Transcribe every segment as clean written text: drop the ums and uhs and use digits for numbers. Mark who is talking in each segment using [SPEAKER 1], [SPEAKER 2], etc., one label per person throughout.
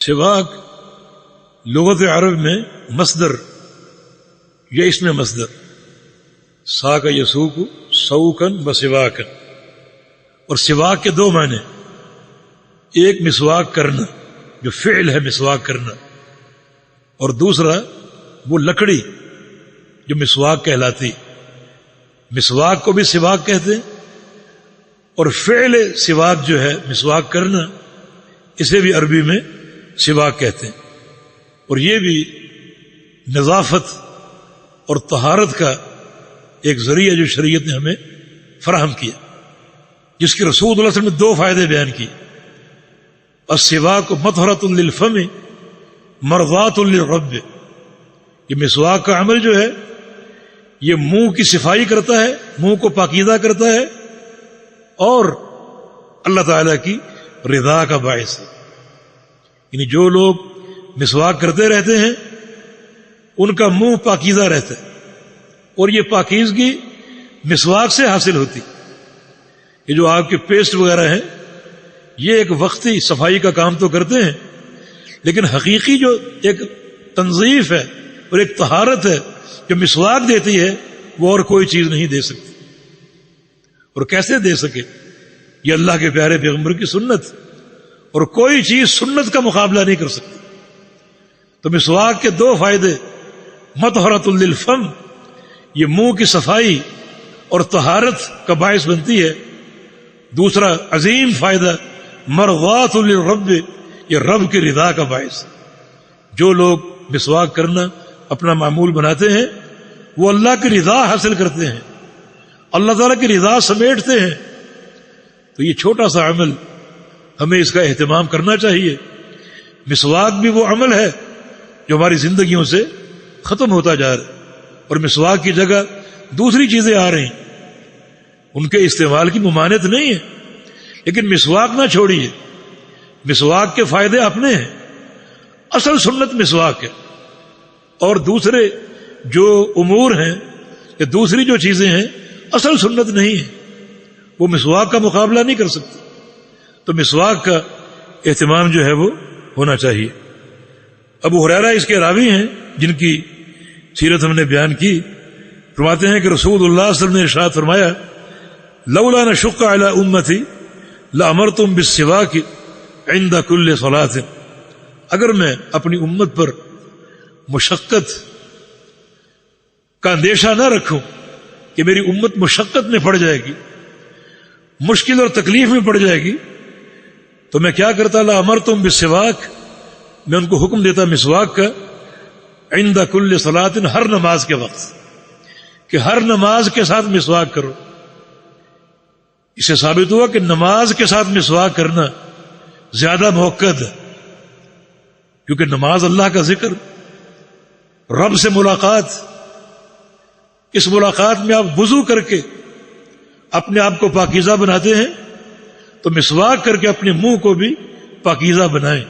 [SPEAKER 1] سواک لغت عرب میں مصدر یا اس میں مصدر ساک یسوک سوکن بسواکن، اور سواک کے دو معنی، ایک مسواک کرنا جو فعل ہے مسواک کرنا، اور دوسرا وہ لکڑی جو مسواک کہلاتی۔ مسواک کو بھی سواک کہتے ہیں، اور فعل سواک جو ہے مسواک کرنا اسے بھی عربی میں سواک کہتے ہیں، اور یہ بھی نظافت اور طہارت کا ایک ذریعہ جو شریعت نے ہمیں فراہم کیا، جس کے رسول اللہ صلی اللہ علیہ وسلم نے دو فائدے بیان کیے۔ السواک مطہرۃ للفم مرضات للرب، یہ مسواک کا عمل جو ہے یہ منہ کی صفائی کرتا ہے، منہ کو پاکیزہ کرتا ہے، اور اللہ تعالیٰ کی رضا کا باعث ہے۔ یعنی جو لوگ مسواک کرتے رہتے ہیں ان کا منہ پاکیزہ رہتا ہے، اور یہ پاکیزگی مسواک سے حاصل ہوتی۔ یہ جو آپ کے پیسٹ وغیرہ ہیں یہ ایک وقتی صفائی کا کام تو کرتے ہیں، لیکن حقیقی جو ایک تنظیف ہے اور ایک طہارت ہے جو مسواک دیتی ہے وہ اور کوئی چیز نہیں دے سکتی۔ اور کیسے دے سکے؟ یہ اللہ کے پیارے پیغمبر کی سنت، اور کوئی چیز سنت کا مقابلہ نہیں کر سکتی۔ تو مسواک کے دو فائدے، مطہرۃ للفم، یہ منہ کی صفائی اور طہارت کا باعث بنتی ہے، دوسرا عظیم فائدہ مرضات للرب، یہ رب کی رضا کا باعث۔ جو لوگ مسواک کرنا اپنا معمول بناتے ہیں وہ اللہ کی رضا حاصل کرتے ہیں، اللہ تعالیٰ کی رضا سمیٹتے ہیں۔ تو یہ چھوٹا سا عمل ہمیں اس کا اہتمام کرنا چاہیے۔ مسواک بھی وہ عمل ہے جو ہماری زندگیوں سے ختم ہوتا جا رہا ہے، اور مسواک کی جگہ دوسری چیزیں آ رہی ہیں، ان کے استعمال کی ممانعت نہیں ہے، لیکن مسواک نہ چھوڑیے۔ مسواک کے فائدے اپنے ہیں، اصل سنت مسواک ہے، اور دوسرے جو امور ہیں یا دوسری جو چیزیں ہیں اصل سنت نہیں ہے، وہ مسواک کا مقابلہ نہیں کر سکتی۔ تو مسواک کا اہتمام جو ہے وہ ہونا چاہیے۔ ابو ہریرہ اس کے راوی ہیں جن کی سیرت ہم نے بیان کی، فرماتے ہیں کہ رسول اللہ صلی اللہ علیہ وسلم نے ارشاد فرمایا، لولا نشق علی امتی لامرتم بالسواک عند کل صلاۃ، اگر میں اپنی امت پر مشقت کا اندیشہ نہ رکھوں کہ میری امت مشقت میں پڑ جائے گی، مشکل اور تکلیف میں پڑ جائے گی، تو میں کیا کرتا، لامرتم بالسواک، میں ان کو حکم دیتا مسواک کا، عند کل صلاۃ، ہر نماز کے وقت، کہ ہر نماز کے ساتھ مسواک کرو۔ اس سے ثابت ہوا کہ نماز کے ساتھ مسواک کرنا زیادہ موقع ہے، کیونکہ نماز اللہ کا ذکر، رب سے ملاقات، اس ملاقات میں آپ وضو کر کے اپنے آپ کو پاکیزہ بناتے ہیں، تو مسواک کر کے اپنے منہ کو بھی پاکیزہ بنائیں۔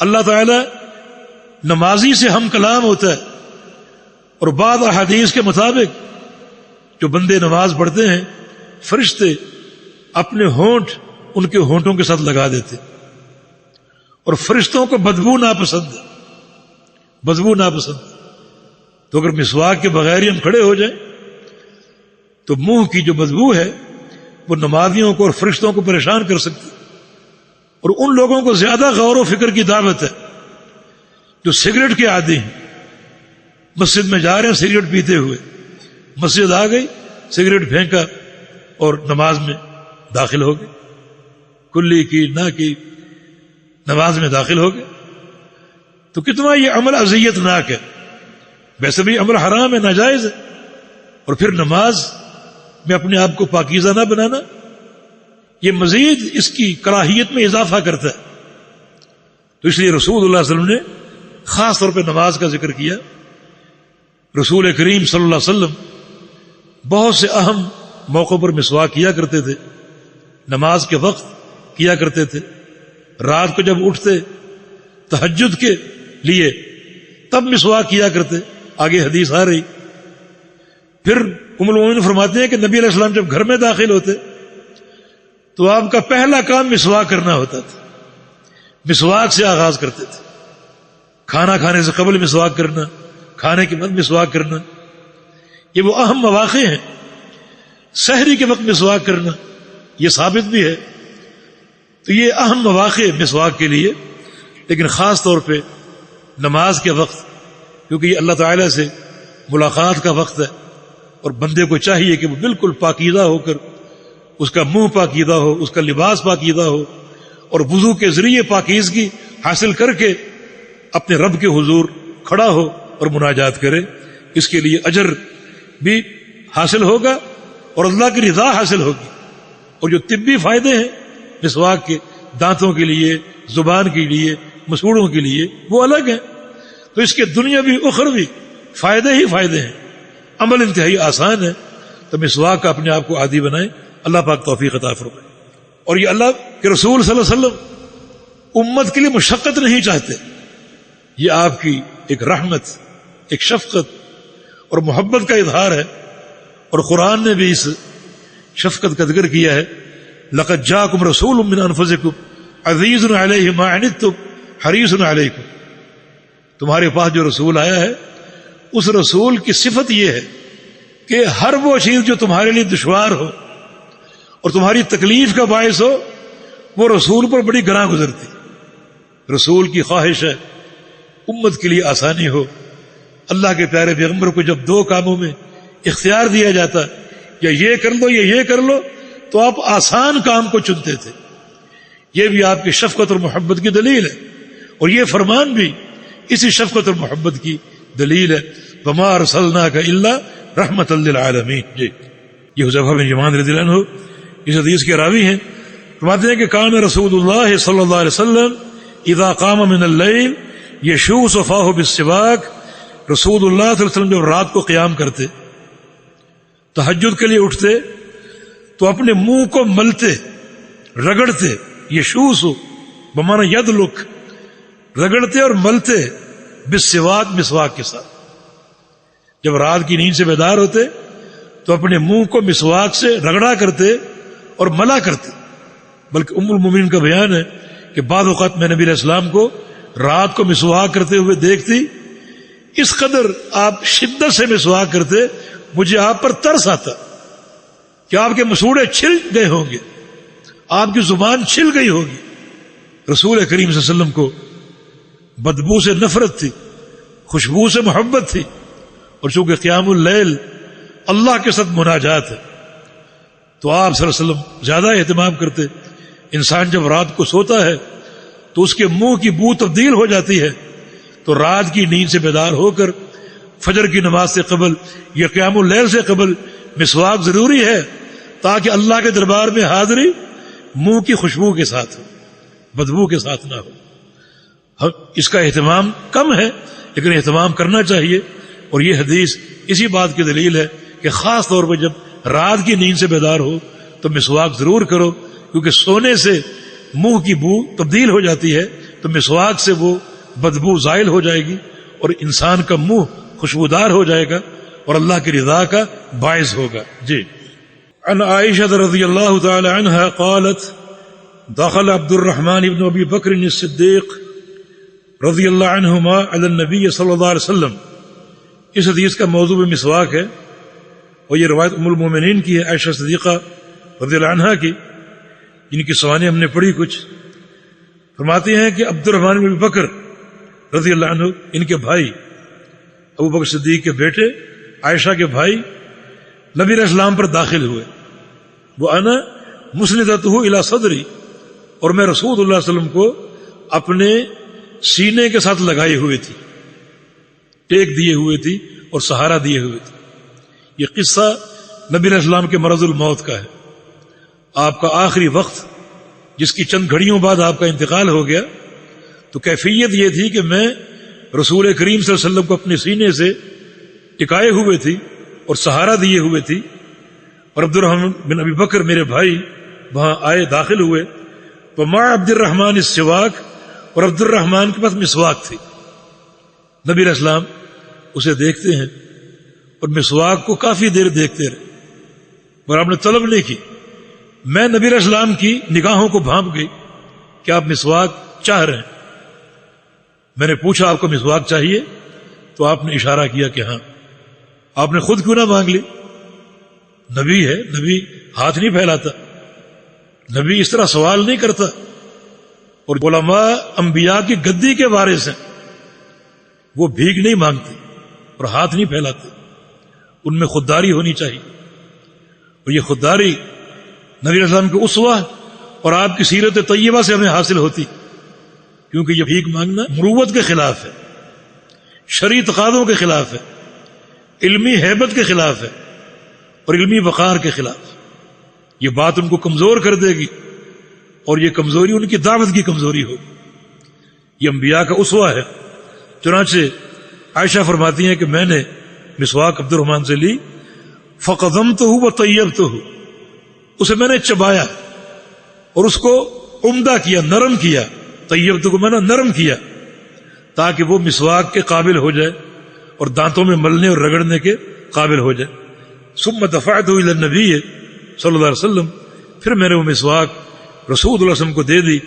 [SPEAKER 1] اللہ تعالی نمازی سے ہم کلام ہوتا ہے، اور بعض احادیث کے مطابق جو بندے نماز پڑھتے ہیں فرشتے اپنے ہونٹ ان کے ہونٹوں کے ساتھ لگا دیتے، اور فرشتوں کو بدبو ناپسند ہے، بدبو ناپسند۔ تو اگر مسواک کے بغیر ہی ہم کھڑے ہو جائیں تو منہ کی جو بدبو ہے وہ نمازیوں کو اور فرشتوں کو پریشان کر سکتی، اور ان لوگوں کو زیادہ غور و فکر کی دعوت ہے جو سگریٹ کے عادی ہیں، مسجد میں جا رہے ہیں سگریٹ پیتے ہوئے، مسجد آ گئی سگریٹ پھینکا اور نماز میں داخل ہو گئے، کلی کی نہ کی نماز میں داخل ہو گئے۔ تو کتنا یہ عمل اذیت ناک ہے، ویسے بھی عمل حرام ہے، ناجائز ہے، اور پھر نماز میں اپنے آپ کو پاکیزہ نہ بنانا، یہ مزید اس کی کراہیت میں اضافہ کرتا ہے۔ تو اس لیے رسول اللہ صلی اللہ علیہ وسلم نے خاص طور پہ نماز کا ذکر کیا۔ رسول کریم صلی اللہ علیہ وسلم بہت سے اہم موقعوں پر مسواک کیا کرتے تھے، نماز کے وقت کیا کرتے تھے، رات کو جب اٹھتے تہجد کے لیے تب مسواک کیا کرتے، آگے حدیث آ رہی۔ پھر ام المومنین فرماتے ہیں کہ نبی علیہ السلام جب گھر میں داخل ہوتے تو آپ کا پہلا کام مسواک کرنا ہوتا تھا، مسواک سے آغاز کرتے تھے. کھانا کھانے سے قبل مسواک کرنا، کھانے کے بعد مسواک کرنا، یہ وہ اہم مواقع ہیں. سحری کے وقت مسواک کرنا یہ ثابت بھی ہے. تو یہ اہم مواقع مسواک کے لیے، لیکن خاص طور پہ نماز کے وقت، کیونکہ یہ اللہ تعالیٰ سے ملاقات کا وقت ہے، اور بندے کو چاہیے کہ وہ بالکل پاکیزہ ہو کر، اس کا منہ پاکیزہ ہو، اس کا لباس پاکیزہ ہو، اور وضو کے ذریعے پاکیزگی حاصل کر کے اپنے رب کے حضور کھڑا ہو اور مناجات کرے. اس کے لیے اجر بھی حاصل ہوگا اور اللہ کی رضا حاصل ہوگی. اور جو طبی فائدے ہیں مسواک کے، دانتوں کے لیے، زبان کے لیے، مسوڑوں کے لیے، وہ الگ ہیں. تو اس کے دنیاوی اخروی فائدے ہی فائدے ہیں. عمل انتہائی آسان ہے. تو مسواک کا اپنے آپ کو عادی بنائیں. اللہ پاک توفیق عطا فرمائے. اور یہ اللہ کے رسول صلی اللہ علیہ وسلم امت کے لیے مشقت نہیں چاہتے. یہ آپ کی ایک رحمت، ایک شفقت اور محبت کا اظہار ہے. اور قرآن نے بھی اس شفقت کا ذکر کیا ہے. لقد جاءکم رسول من انفسکم عزیز علیہ ما عنتم حریص علیکم. تمہارے پاس جو رسول آیا ہے، اس رسول کی صفت یہ ہے کہ ہر وہ چیز جو تمہارے لیے دشوار ہو اور تمہاری تکلیف کا باعث ہو، وہ رسول پر بڑی گراں گزرتی. رسول کی خواہش ہے امت کے لیے آسانی ہو. اللہ کے پیارے پیغمبر کو جب دو کاموں میں اختیار دیا جاتا، یا یہ کر لو یا یہ کر لو، تو آپ آسان کام کو چنتے تھے. یہ بھی آپ کی شفقت اور محبت کی دلیل ہے. اور یہ فرمان بھی اسی شفقت اور محبت کی دلیل ہے. وما ارسلناک الا رحمۃ للعالمین. جی یہ حذیفہ بن یمان رضی اللہ عنہ اس حدیث کے راوی ہیں. فرماتے ہیں کہ کان رسول اللہ صلی اللہ علیہ وسلم اذا قام من اللیل یشو صفاہ بالسواک. رسول اللہ صلی اللہ علیہ وسلم جب رات کو قیام کرتے، تہجد کے لیے اٹھتے، تو اپنے منہ کو ملتے، رگڑتے. یشوس بمانا یدلک، رگڑتے اور ملتے، بالسواک، مسواک کے ساتھ. جب رات کی نیند سے بیدار ہوتے تو اپنے منہ کو مسواک سے رگڑا کرتے اور ملا کرتے. بلکہ ام المومنین کا بیان ہے کہ بعض اوقات میں نبی علیہ السلام کو رات کو مسواک کرتے ہوئے دیکھتی، اس قدر آپ شدت سے مسواک کرتے، مجھے آپ پر ترس آتا کہ آپ کے مسوڑے چھل گئے ہوں گے، آپ کی زبان چھل گئی ہوگی. رسول کریم صلی اللہ علیہ وسلم کو بدبو سے نفرت تھی، خوشبو سے محبت تھی. اور چونکہ قیام اللیل اللہ کے ساتھ مناجات ہے، تو آپ صلی اللہ علیہ وسلم زیادہ اہتمام کرتے. انسان جب رات کو سوتا ہے تو اس کے منہ کی بو تبدیل ہو جاتی ہے. تو رات کی نیند سے بیدار ہو کر فجر کی نماز سے قبل یا قیام اللیل سے قبل مسواک ضروری ہے، تاکہ اللہ کے دربار میں حاضری منہ کی خوشبو کے ساتھ ہو، بدبو کے ساتھ نہ ہو. اس کا اہتمام کم ہے، لیکن اہتمام کرنا چاہیے. اور یہ حدیث اسی بات کی دلیل ہے کہ خاص طور پہ جب رات کی نیند سے بیدار ہو تو مسواک ضرور کرو، کیونکہ سونے سے منہ کی بو تبدیل ہو جاتی ہے، تو مسواک سے وہ بدبو زائل ہو جائے گی اور انسان کا منہ خوشبودار ہو جائے گا اور اللہ کی رضا کا باعث ہوگا. جی عن عائشہ رضی اللہ تعالی عنہا قالت دخل عبد الرحمن بن ابی بکر الصدیق رضی اللہ عنہما علی النبی صلی اللہ علیہ وسلم. اس حدیث کا موضوع مسواک ہے، اور یہ روایت ام المومنین کی ہے، عائشہ صدیقہ رضی اللہ عنہا کی، جن کی سوانح ہم نے پڑھی کچھ. فرماتی ہیں کہ عبد الرحمن بن ابی بکر رضی اللہ عنہ، ان کے بھائی ابو بکر صدیق کے بیٹے، عائشہ کے بھائی، نبی علیہ السلام پر داخل ہوئے. وہ انا مسندتہ الی صدری، اور میں رسول اللہ صلی اللہ علیہ وسلم کو اپنے سینے کے ساتھ لگائے ہوئے تھی، ٹیک دیے ہوئے تھی اور سہارا دیے ہوئے تھی. یہ قصہ نبی علیہ السلام کے مرض الموت کا ہے. آپ کا آخری وقت، جس کی چند گھڑیوں بعد آپ کا انتقال ہو گیا، تو کیفیت یہ تھی کہ میں رسول کریم صلی اللہ علیہ وسلم کو اپنے سینے سے ٹکائے ہوئے تھی اور سہارا دیے ہوئے تھی. اور عبد الرحمن بن ابی بکر میرے بھائی وہاں آئے، داخل ہوئے. تو مع عبد الرحمن السواک، اور عبد الرحمن کے پاس مسواک تھی. نبی علیہ السلام اسے دیکھتے ہیں اور مسواک کو کافی دیر دیکھتے رہے، اور آپ نے طلب نہیں کی. میں نبی علیہ السلام کی نگاہوں کو بھانپ گئی کہ آپ مسواک چاہ رہے ہیں. میں نے پوچھا آپ کو مسواک چاہیے؟ تو آپ نے اشارہ کیا کہ ہاں. آپ نے خود کیوں نہ مانگ لی؟ نبی ہے، نبی ہاتھ نہیں پھیلاتا، نبی اس طرح سوال نہیں کرتا. اور علماء انبیاء کی گدی کے وارث ہیں، وہ بھیک نہیں مانگتے اور ہاتھ نہیں پھیلاتے. ان میں خودداری ہونی چاہیے، اور یہ خودداری نبی علیہ السلام کے اسوہ اور آپ کی سیرت طیبہ سے ہمیں حاصل ہوتی، کیونکہ یہ بھیک مانگنا مروت کے خلاف ہے، شرعی تقاضوں کے خلاف ہے، علمی ہیبت کے خلاف ہے اور علمی وقار کے خلاف. یہ بات ان کو کمزور کر دے گی، اور یہ کمزوری ان کی دعوت کی کمزوری ہوگی. یہ انبیاء کا اسوہ ہے. چنانچہ عائشہ فرماتی ہیں کہ میں نے مسواک عبد الرحمن سے لی، فقدمتہ وطیبتہ، اسے میں نے چبایا اور اس کو عمدہ کیا، نرم کیا. طیبتہ کو میں نے نرم کیا تاکہ وہ مسواک کے قابل ہو جائے اور دانتوں میں ملنے اور رگڑنے کے قابل ہو جائے. ثم دفعتہ الی النبی صلی اللہ علیہ وسلم، پھر میں نے وہ مسواک رسول اللہ علیہ وسلم کو دے دی.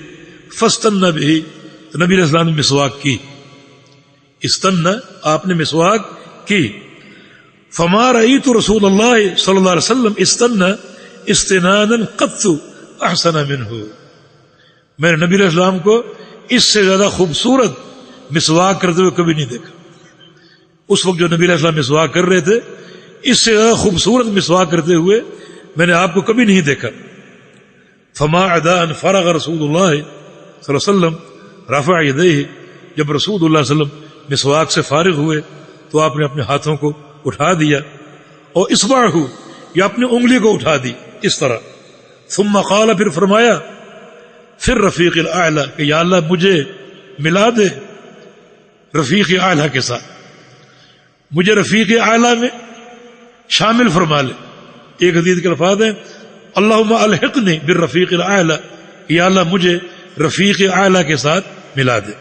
[SPEAKER 1] فاستنى به، تو نبی علیہ السلام نے مسواک کی. استنى، آپ نے مسواک کی. فما رأيت رسول اللہ صلی اللہ علیہ وسلم استنى استنانا قط احسن منه، میں نے نبی علیہ السلام کو اس سے زیادہ خوبصورت مسواک کرتے ہوئے کبھی نہیں دیکھا. اس وقت جو نبی علیہ السلام مسواک کر رہے تھے، اس سے زیادہ خوبصورت مسواک کرتے ہوئے میں نے آپ کو کبھی نہیں دیکھا. فما عدا ان فرغ رسول اللہ صلی اللہ علیہ وسلم رفع یدیہ، جب رسول اللہ صلی اللہ علیہ وسلم مسواک سے فارغ ہوئے تو آپ نے اپنے ہاتھوں کو اٹھا دیا، اور اصبعہ، یا اپنی انگلی کو اٹھا دی اس طرح. ثم قال، پھر فرمایا، پھر رفیق الاعلی، کہ یا اللہ مجھے ملا دے رفیق اعلی کے ساتھ، مجھے رفیق اعلی میں شامل فرما لے. ایک حدیث کے الفاظ ہیں، اللہم الحقنی بالرفیق الاعلی، یا اللہ مجھے رفیق اعلی کے ساتھ ملا دے.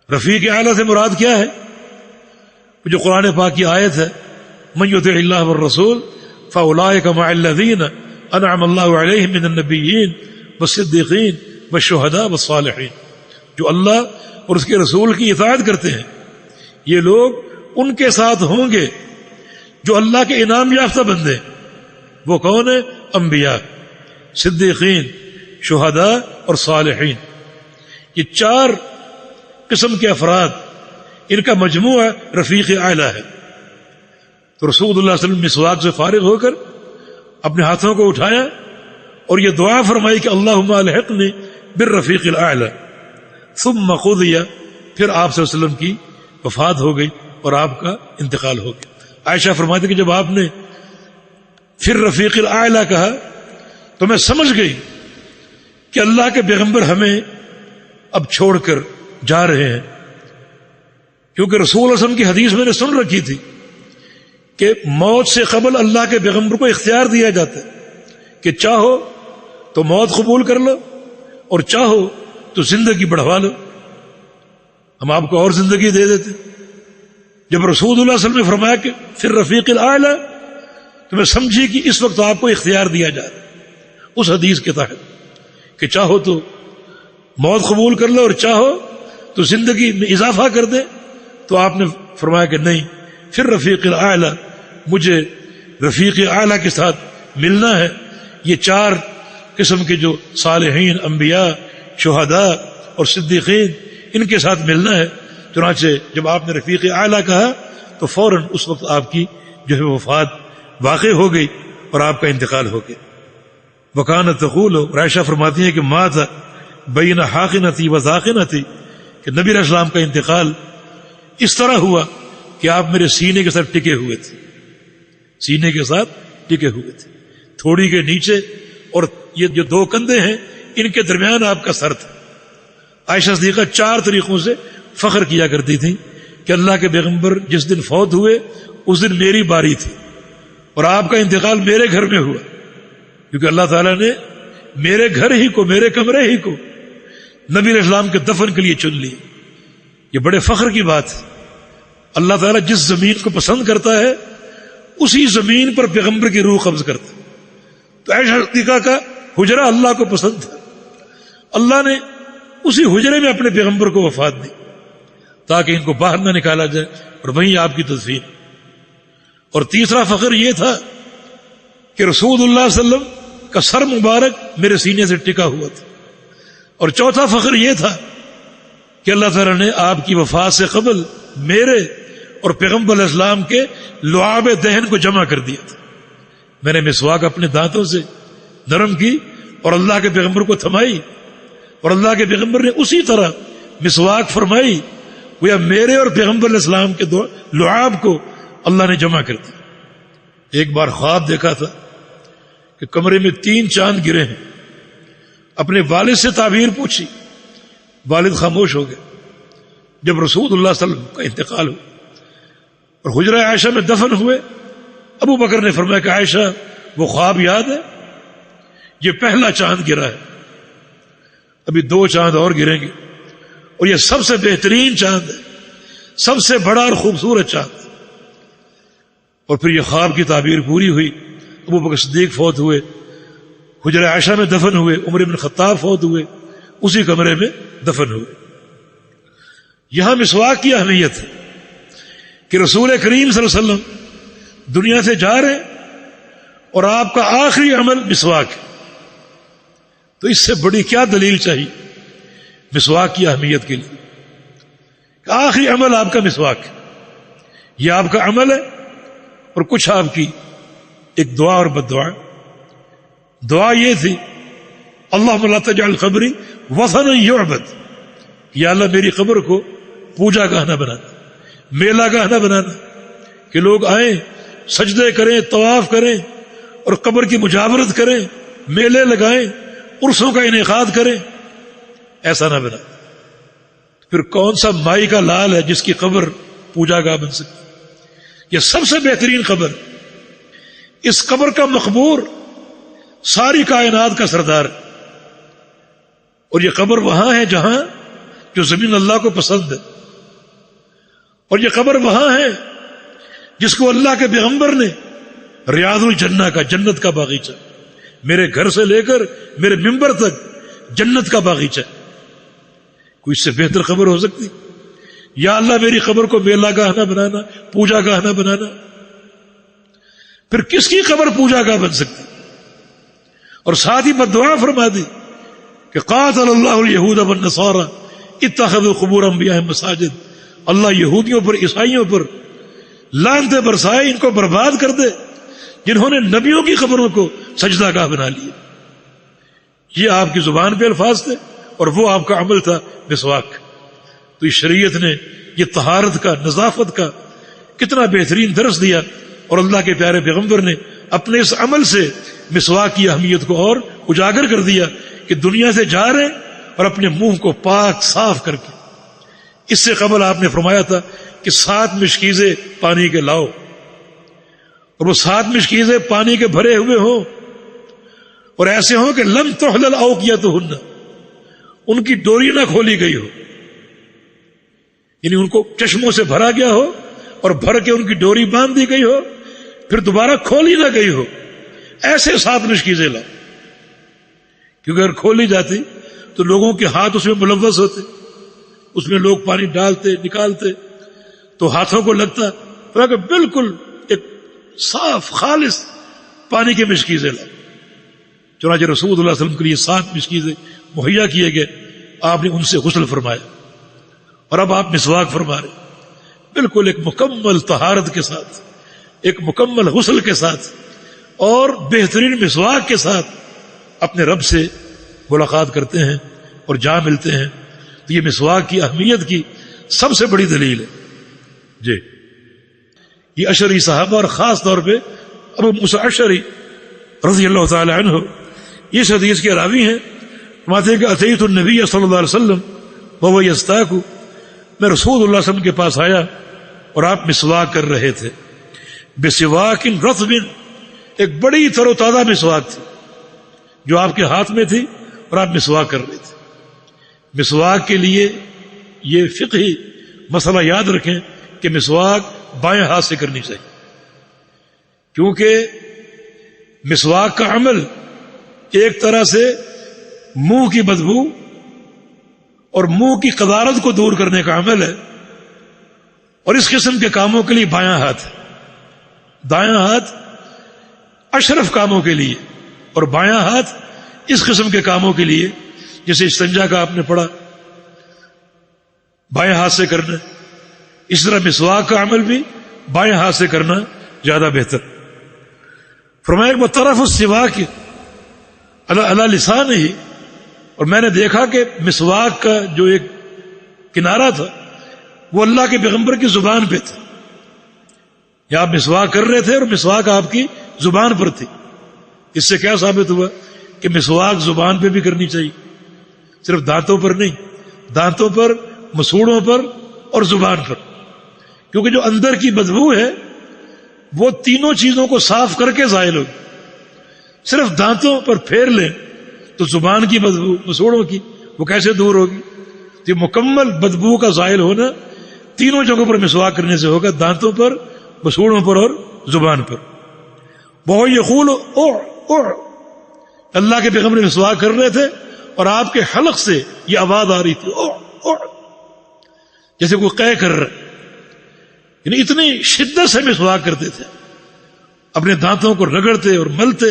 [SPEAKER 1] رفیق اعلی سے مراد کیا ہے؟ جو قرآن پاک کی آیت ہے، من یطع اللہ والرسول فاولئک مع الذین انعم اللہ علیہم من النبیین والصدیقین والشہداء والصالحین. جو اللہ اور اس کے رسول کی اطاعت کرتے ہیں، یہ لوگ ان کے ساتھ ہوں گے جو اللہ کے انعام یافتہ بندے. وہ کون ہیں؟ انبیاء، صدیقین، شہداء اور صالحین. یہ چار قسم کے افراد، ان کا مجموعہ رفیق اعلی ہے. تو رسول اللہ صلی اللہ علیہ وسلم مسواک سے فارغ ہو کر اپنے ہاتھوں کو اٹھایا اور یہ دعا فرمائی کہ اللہم الحقنی بالرفیق الاعلی. ثم قضی، پھر آپ صلی اللہ علیہ وسلم کی وفات ہو گئی اور آپ کا انتقال ہو گیا. عائشہ فرماتی کہ جب آپ نے پھر رفیق الاعلی کہا تو میں سمجھ گئی کہ اللہ کے پیغمبر ہمیں اب چھوڑ کر جا رہے ہیں، کیونکہ رسول اللہ علیہ وسلم کی حدیث میں نے سن رکھی تھی کہ موت سے قبل اللہ کے پیغمبر کو اختیار دیا جاتا ہے کہ چاہو تو موت قبول کر لو اور چاہو تو زندگی بڑھوا لو، ہم آپ کو اور زندگی دے دیتے. جب رسول اللہ صلی اللہ علیہ وسلم نے فرمایا کہ پھر رفیق الاعلی، تو میں سمجھی کہ اس وقت آپ کو اختیار دیا جا رہا ہے اس حدیث کے تحت کہ چاہو تو موت قبول کر لو اور چاہو تو زندگی میں اضافہ کر دے. تو آپ نے فرمایا کہ نہیں، پھر رفیق الاعلی، مجھے رفیق اعلی کے ساتھ ملنا ہے. یہ چار قسم کے جو صالحین، انبیاء، شہداء اور صدیقین، ان کے ساتھ ملنا ہے. چنانچہ جب آپ نے رفیق اعلی کہا تو فوراً اس وقت آپ کی جو ہے وفات واقع ہو گئی اور آپ کا انتقال ہو گیا. وکانت تقول، عائشہ فرماتی ہیں کہ مات بین حاقنتی و ذاقنتی، کہ نبی علیہ السلام کا انتقال اس طرح ہوا کہ آپ میرے سینے کے ساتھ ٹکے ہوئے تھے، سینے کے ساتھ ٹکے ہوئے تھے، تھوڑی کے نیچے، اور یہ جو دو کندھے ہیں ان کے درمیان آپ کا سر تھا. عائشہ صدیقہ 4 طریقوں سے فخر کیا کرتی تھی کہ اللہ کے پیغمبر جس دن فوت ہوئے اس دن میری باری تھی اور آپ کا انتقال میرے گھر میں ہوا، کیونکہ اللہ تعالیٰ نے میرے گھر ہی کو، میرے کمرے ہی کو نبی علیہ السلام کے دفن کے لیے چن لیے. یہ بڑے فخر کی بات ہے. اللہ تعالیٰ جس زمین کو پسند کرتا ہے اسی زمین پر پیغمبر کی روح قبض کرتا ہے. تو عائشہ صدیقہ کا حجرہ اللہ کو پسند تھا. اللہ نے اسی حجرے میں اپنے پیغمبر کو وفات دی تاکہ ان کو باہر نہ نکالا جائے اور وہیں آپ کی تدفین. اور تیسرا فخر یہ تھا کہ رسول اللہ صلی اللہ علیہ وسلم کا سر مبارک میرے سینے سے ٹکا ہوا تھا. اور چوتھا فخر یہ تھا کہ اللہ تعالیٰ نے آپ کی وفات سے قبل میرے اور پیغمبر علیہ السلام کے لعاب دہن کو جمع کر دیا تھا. میں نے مسواک اپنے دانتوں سے نرم کی اور اللہ کے پیغمبر کو تھمائی, اور اللہ کے پیغمبر نے اسی طرح مسواک فرمائی. گویا میرے اور پیغمبر علیہ السلام کے لعاب کو اللہ نے جمع کر دیا. ایک بار خواب دیکھا تھا کہ کمرے میں 3 چاند گرے ہیں. اپنے والد سے تعبیر پوچھی, والد خاموش ہو گئے. جب رسول اللہ صلی اللہ علیہ وسلم کا انتقال ہوا اور حجرہ عائشہ میں دفن ہوئے, ابو بکر نے فرمایا کہ عائشہ وہ خواب یاد ہے؟ یہ پہلا چاند گرا ہے, ابھی 2 چاند اور گریں گے, اور یہ سب سے بہترین چاند ہے, سب سے بڑا اور خوبصورت چاند. اور پھر یہ خواب کی تعبیر پوری ہوئی. ابو بکر صدیق فوت ہوئے, حجرہ عائشہ میں دفن ہوئے. عمر بن خطاب فوت ہوئے, اسی کمرے میں دفن ہوئے. یہاں مسواک کی اہمیت ہے کہ رسول کریم صلی اللہ علیہ وسلم دنیا سے جا رہے اور آپ کا آخری عمل مسواک ہے. تو اس سے بڑی کیا دلیل چاہیے مسواک کی اہمیت کے لیے کہ آخری عمل آپ کا مسواک ہے. یہ آپ کا عمل ہے, اور کچھ آپ کی ایک دعا اور بد دعا. دعا یہ تھی اللہم لا تجعل قبری وثنا یعبد, یا اللہ میری قبر کو پوجا گاہ نہ بنانا, میلہ گاہ نہ بنانا کہ لوگ آئیں سجدے کریں, طواف کریں اور قبر کی مجاورت کریں, میلے لگائیں, عرسوں کا انعقاد کریں. ایسا نہ بنا. پھر کون سا مائی کا لال ہے جس کی قبر پوجا گاہ بن سکتی؟ یہ سب سے بہترین قبر. اس قبر کا مقبور ساری کائنات کا سردار ہے, اور یہ قبر وہاں ہے جہاں جو زمین اللہ کو پسند ہے, اور یہ قبر وہاں ہے جس کو اللہ کے پیغمبر نے ریاض الجنہ کا, جنت کا باغیچہ, میرے گھر سے لے کر میرے ممبر تک جنت کا باغیچہ. کوئی اس سے بہتر قبر ہو سکتی؟ یا اللہ میری قبر کو میلہ گاہ نہ بنانا, پوجا گاہ نہ بنانا. پھر کس کی قبر پوجا گاہ بن سکتی؟ اور ساتھ ہی بددعا فرما دی کہ قاتل اللہ الیہود والنصارى اتخذوا قبور انبیاء مساجد. اللہ یہودیوں پر, عیسائیوں پر لعنتیں برسائے, ان کو برباد کر دے جنہوں نے نبیوں کی قبروں کو سجدہ گاہ بنا لیا. یہ آپ کی زبان پہ الفاظ تھے اور وہ آپ کا عمل تھا مسواک. تو اس شریعت نے یہ طہارت کا, نظافت کا کتنا بہترین درس دیا, اور اللہ کے پیارے پیغمبر نے اپنے اس عمل سے مسواک کی اہمیت کو اور اجاگر کر دیا کہ دنیا سے جا رہے اور اپنے منہ کو پاک صاف کر کے. اس سے قبل آپ نے فرمایا تھا کہ 7 مشکیزیں پانی کے لاؤ, اور وہ 7 مشکیزیں پانی کے بھرے ہوئے ہوں اور ایسے ہوں کہ لم تحلل اوقیتہن, ان کی ڈوری نہ کھولی گئی ہو, یعنی ان کو چشموں سے بھرا گیا ہو اور بھر کے ان کی ڈوری باندھ دی گئی ہو, پھر دوبارہ کھولی نہ گئی ہو. ایسے 7 مشکیزیں لاؤ, کیونکہ اگر کھولی جاتی تو لوگوں کے ہاتھ اس میں ملوث ہوتے, اس میں لوگ پانی ڈالتے نکالتے تو ہاتھوں کو لگتا. کہ بالکل ایک صاف خالص پانی کے مشکیزیں لاؤ. چنانچہ رسول اللہ صلی اللہ علیہ وسلم کے لیے 7 مشکیزیں مہیا کیے گئے, آپ نے ان سے غسل فرمایا, اور اب آپ مسواک فرما رہے, بالکل ایک مکمل طہارت کے ساتھ, ایک مکمل غسل کے ساتھ اور بہترین مسواک کے ساتھ اپنے رب سے ملاقات کرتے ہیں اور جا ملتے ہیں. تو یہ مسواک کی اہمیت کی سب سے بڑی دلیل ہے. جی, یہ اشری صحابہ اور خاص طور پہ ابو موسیٰ اشعری رضی اللہ تعالی عنہ اس حدیث کے راوی ہیں. فرماتے ہیں کہ اتیت النبی صلی اللہ علیہ وسلم وهو یستاک, میں رسول اللہ صلی اللہ علیہ وسلم کے پاس آیا اور آپ مسواک کر رہے تھے. بسواک رطب, ایک بڑی تر و تازہ مسواک تھی جو آپ کے ہاتھ میں تھی اور آپ مسواک کر رہے تھے. مسواک کے لیے یہ فقہی مسئلہ یاد رکھیں کہ مسواک بائیں ہاتھ سے کرنی چاہیے, کیونکہ مسواک کا عمل ایک طرح سے منہ کی بدبو اور منہ کی قذارت کو دور کرنے کا عمل ہے، اور اس قسم کے کاموں کے لیے بایاں ہاتھ ہے. دایاں ہاتھ اشرف کاموں کے لیے اور بایاں ہاتھ اس قسم کے کاموں کے لیے، جیسے استنجا کا آپ نے پڑھا بایاں ہاتھ سے کرنا. اس طرح مسواک کا عمل بھی بایاں ہاتھ سے کرنا زیادہ بہتر. فرمایا وہ طرف السواک علی لسان ہی، اور میں نے دیکھا کہ مسواک کا جو ایک کنارہ تھا وہ اللہ کے پیغمبر کی زبان پہ تھا. یا آپ مسواک کر رہے تھے اور مسواک آپ کی زبان پر تھی. اس سے کیا ثابت ہوا کہ مسواک زبان پہ بھی کرنی چاہیے، صرف دانتوں پر نہیں، دانتوں پر، مسوڑوں پر اور زبان پر. کیونکہ جو اندر کی بدبو ہے وہ تینوں چیزوں کو صاف کر کے زائل ہوگی. صرف دانتوں پر پھیر لیں تو زبان کی بدبو، مسوڑوں کی، وہ کیسے دور ہوگی؟ تو یہ مکمل بدبو کا زائل ہونا تینوں جگہوں پر مسواک کرنے سے ہوگا، دانتوں پر، مسوڑوں پر اور زبان پر. وہ یقول او او، اللہ کے پیغمبر مسواک کر رہے تھے اور آپ کے حلق سے یہ آواز آ رہی تھی او او، جیسے کوئی قے کر رہا. یعنی اتنی شدت سے مسواک کرتے تھے، اپنے دانتوں کو رگڑتے اور ملتے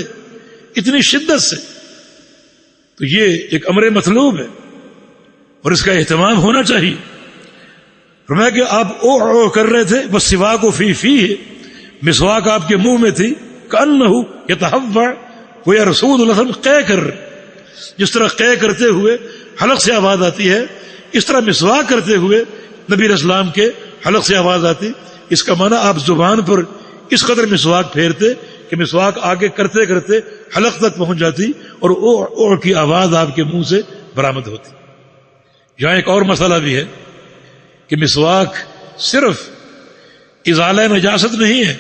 [SPEAKER 1] اتنی شدت سے. تو یہ ایک امر مطلوب ہے اور اس کا اہتمام ہونا چاہیے. فرمایا کہ آپ او او کر رہے تھے، بس سوا کو فی فی ہے، مسواک آپ کے منہ میں تھی، کأنہ یتہوع، وہ یا رسول اللہ صلی اللہ علیہ وسلم قے کر رہے. جس طرح قے کرتے ہوئے حلق سے آواز آتی ہے، اس طرح مسواک کرتے ہوئے نبی علیہ السلام کے حلق سے آواز آتی. اس کا معنی آپ زبان پر اس قدر مسواک پھیرتے کہ مسواک آگے کرتے کرتے حلق تک پہنچ جاتی اور او او کی آواز آپ کے منہ سے برآمد ہوتی. یہاں ایک اور مسئلہ بھی ہے کہ مسواک صرف ازالہ نجاست نہیں ہے،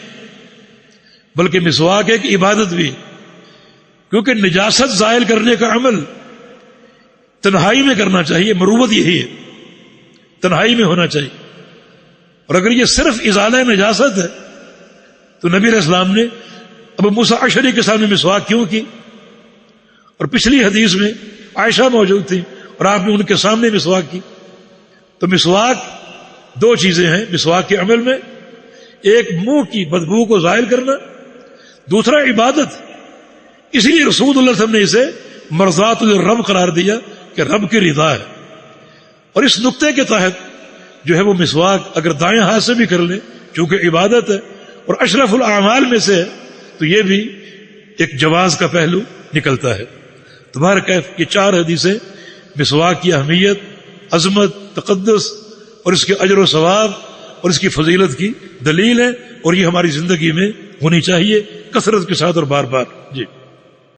[SPEAKER 1] بلکہ مسواک ایک عبادت بھی ہے. کیونکہ نجاست زائل کرنے کا عمل تنہائی میں کرنا چاہیے، مروت یہی ہے، تنہائی میں ہونا چاہیے. اور اگر یہ صرف ازالہ نجاست ہے تو نبی علیہ السلام نے ابو موسیٰ اشعری کے سامنے مسواک کیوں کی؟ اور پچھلی حدیث میں عائشہ موجود تھی اور آپ نے ان کے سامنے مسواک کی. تو مسواک دو چیزیں ہیں مسواک کے عمل میں، ایک منہ کی بدبو کو زائل کرنا، دوسرا عبادت. اسی لیے رسول اللہ صلی اللہ علیہ وسلم نے اسے مرضات الرب قرار دیا کہ رب کی رضا ہے. اور اس نقطے کے تحت جو ہے وہ مسواک اگر دائیں ہاتھ سے بھی کر لیں چونکہ عبادت ہے اور اشرف الاعمال میں سے ہے تو یہ بھی ایک جواز کا پہلو نکلتا ہے. تمہارا کیف یہ چار حدیثیں مسواک کی اہمیت، عظمت، تقدس اور اس کے اجر و ثواب اور اس کی فضیلت کی دلیل ہے، اور یہ ہماری زندگی میں ہونی چاہیے کثرت کے ساتھ اور بار بار. جی